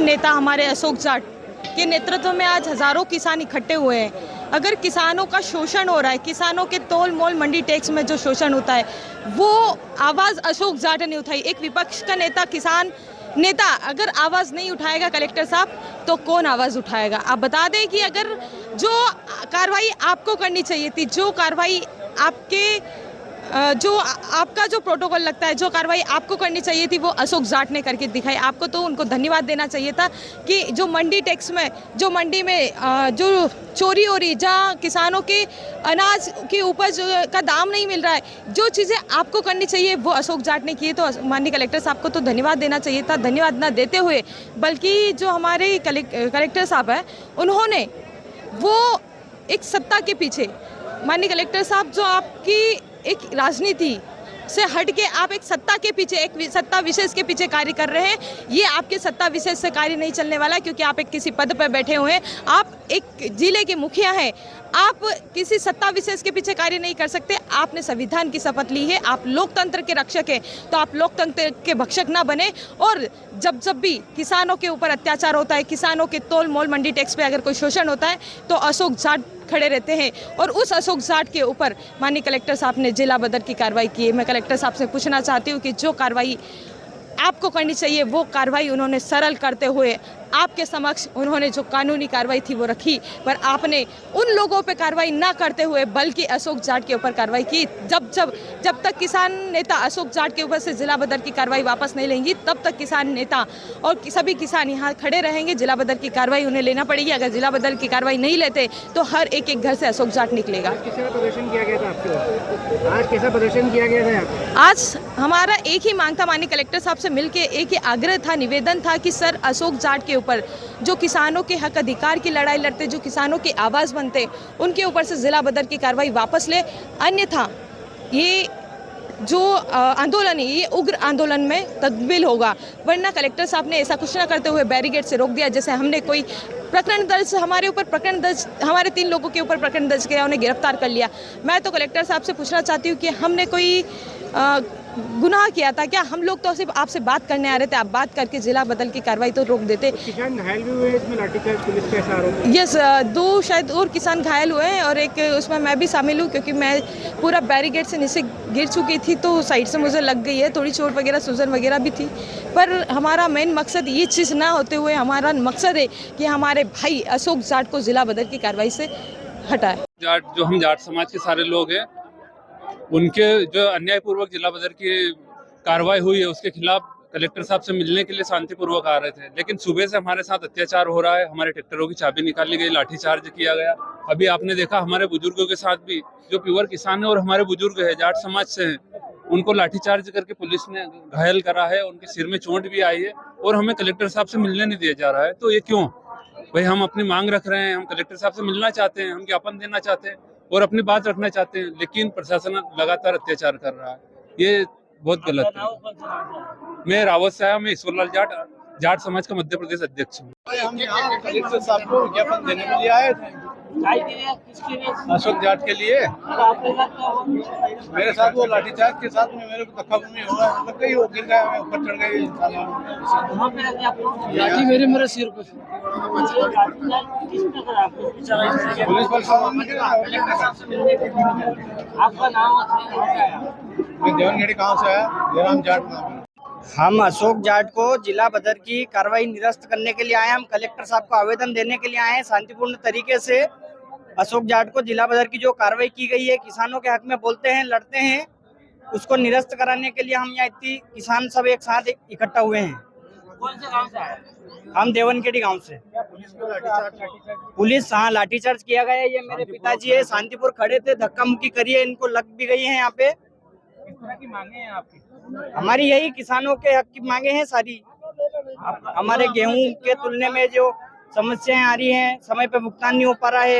नेता हमारे अशोक जाट के नेतृत्व में आज हजारों किसान इकट्ठे हुए हैं। अगर किसानों का शोषण हो रहा है, किसानों के तोल मोल मंडी टैक्स में जो शोषण होता है, वो आवाज़ अशोक जाट ने उठाई। एक विपक्ष का नेता, किसान नेता अगर आवाज़ नहीं उठाएगा कलेक्टर साहब, तो कौन आवाज़ उठाएगा? आप बता दें कि अगर जो कार्रवाई आपको करनी चाहिए थी, जो कार्रवाई आपके जो आपका जो प्रोटोकॉल लगता है, जो कार्रवाई आपको करनी चाहिए थी, वो अशोक जाट ने करके दिखाई। आपको तो उनको धन्यवाद देना चाहिए था कि जो मंडी टैक्स में, जो मंडी में जो चोरी हो रही, जहाँ किसानों के अनाज की उपज का दाम नहीं मिल रहा है, जो चीज़ें आपको करनी चाहिए वो अशोक जाट ने की। तो माननीय कलेक्टर साहब को तो धन्यवाद देना चाहिए था। धन्यवाद ना देते हुए बल्कि जो हमारे कलेक्टर साहब हैं, उन्होंने वो एक सत्ता के पीछे, माननीय कलेक्टर साहब, जो आपकी एक राजनीति से हट के आप एक सत्ता के पीछे, एक सत्ता विशेष के पीछे कार्य कर रहे हैं। ये आपके सत्ता विशेष से कार्य नहीं चलने वाला, क्योंकि आप एक किसी पद पर बैठे हुए हैं, आप एक जिले के मुखिया हैं। आप किसी सत्ता विशेष के पीछे कार्य नहीं कर सकते। आपने संविधान की शपथ ली है, आप लोकतंत्र के रक्षक हैं, तो आप लोकतंत्र के भक्षक ना बने। और जब जब भी किसानों के ऊपर अत्याचार होता है, किसानों के तोल मोल मंडी टैक्स पे अगर कोई शोषण होता है, तो अशोक जाट खड़े रहते हैं। और उस अशोक जाट के ऊपर माननीय कलेक्टर साहब ने जिला बदर की कार्रवाई की है। मैं कलेक्टर साहब से पूछना चाहती हूँ कि जो कार्रवाई आपको करनी चाहिए वो कार्रवाई उन्होंने सरल करते हुए आपके समक्ष उन्होंने जो कानूनी कार्रवाई थी वो रखी, पर आपने उन लोगों पे कार्रवाई ना करते हुए बल्कि अशोक जाट के ऊपर कार्रवाई की। जब तक किसान नेता अशोक जाट के ऊपर से जिला बदर की कार्रवाई वापस नहीं लेंगी, तब तक किसान नेता और सभी किसान यहाँ खड़े रहेंगे। जिला बदर की कार्रवाई उन्हें लेना पड़ेगी। अगर जिला बदर की कार्रवाई नहीं लेते तो हर एक घर से अशोक जाट निकलेगा। कैसा प्रदर्शन किया गया था आपके? आज कैसा प्रदर्शन किया गया था? आज हमारा एक ही मांग था, माननीय कलेक्टर साहब से मिलके एक ही आग्रह था, निवेदन था कि सर अशोक जाट के ऊपर जो किसानों के हक अधिकार की लड़ाई लड़ते, जो किसानों की आवाज़ बनते, उनके ऊपर से जिला बदर की कार्रवाई वापस ले। अन्यथा ये जो आंदोलन है, ये उग्र आंदोलन में तब्दील होगा। वरना कलेक्टर साहब ने ऐसा कुछ ना करते हुए बैरिकेड से रोक दिया, जैसे हमने कोई प्रकरण दर्ज, हमारे ऊपर प्रकरण दर्ज, हमारे 3 लोगों के ऊपर प्रकरण दर्ज किया, उन्हें गिरफ्तार कर लिया। मैं तो कलेक्टर साहब से पूछना चाहती हूँ कि हमने कोई गुनाह किया था क्या? हम लोग तो सिर्फ आपसे बात करने आ रहे थे, आप बात करके जिला बदल की कार्रवाई तो रोक देते। किसान घायल भी हुए इसमें, लाठीचार्ज पुलिस के आरोप? यस, 2 शायद और किसान घायल हुए हैं और एक उसमें मैं भी शामिल हूँ, क्योंकि मैं पूरा बैरिकेड से नीचे गिर चुकी थी, तो साइड से मुझे लग गई है, थोड़ी चोट वगैरह, सूजन वगैरह भी थी। पर हमारा मेन मकसद ये चीज़ ना होते हुए, हमारा मकसद है कि हमारे भाई अशोक जाट को जिला बदल की कार्रवाई से हटाए। जाट, जो हम जाट समाज के सारे लोग हैं, उनके जो अन्यायपूर्वक जिला बदर की कार्रवाई हुई है, उसके खिलाफ कलेक्टर साहब से मिलने के लिए शांतिपूर्वक आ रहे थे। लेकिन सुबह से हमारे साथ अत्याचार हो रहा है, हमारे ट्रैक्टरों की चाबी निकाली गई, लाठीचार्ज किया गया। अभी आपने देखा हमारे बुजुर्गों के साथ भी, जो प्योर किसान है और हमारे बुजुर्ग है, जाट समाज से हैं, उनको लाठीचार्ज करके पुलिस ने घायल करा है, उनके सिर में चोट भी आई है और हमें कलेक्टर साहब से मिलने नहीं दिया जा रहा है। तो ये क्यों भाई? हम अपनी मांग रख रहे हैं, हम कलेक्टर साहब से मिलना चाहते हैं, हम ज्ञापन देना चाहते हैं और अपनी बात रखना चाहते हैं, लेकिन प्रशासन लगातार अत्याचार कर रहा है। ये बहुत गलत है। मैं रावत से आया, मैं ईश्वरलाल जाट, जाट समाज का मध्य प्रदेश अध्यक्ष हूँ। हम यहाँ कलेक्टर साहब को ज्ञापन देने के लिए आए थे, अशोक जाट के लिए। मेरे साथ वो लाठीचार्ज के साथ में मेरे को धक्का मुक्की हो रहा, लग गई, वो गिर गया, मैं ऊपर चढ़ गई। लाठी मेरे सिर पर। पुलिस बल आपका नाम? मैं देवनगढ़ी गाँव से आया, जयराम जाट नाम है। हम अशोक जाट को जिला बदर की कार्रवाई निरस्त करने के लिए आए हैं। हम कलेक्टर साहब को आवेदन देने के लिए आए हैं शांतिपूर्ण तरीके से। अशोक जाट को जिला बदर की जो कार्रवाई की गई है, किसानों के हक में बोलते हैं, लड़ते हैं, उसको निरस्त कराने के लिए हम यहाँ इतनी किसान सब एक साथ इकट्ठा हुए हैं। कौन से गांव से आए? हम देवनखेड़ी गांव से। पुलिस, हाँ, लाठीचार्ज किया गया है। ये मेरे पिताजी है, शांतिपुर खड़े थे, धक्का मुक्की करी है, इनको लग भी गई है यहाँ पे। किस तरह की मांगे हैं आपकी? हमारी यही किसानों के हक की मांगे हैं सारी। हमारे गेहूं के तुलने में जो समस्याएं आ रही हैं, समय पे भुगतान नहीं हो पा रहा है।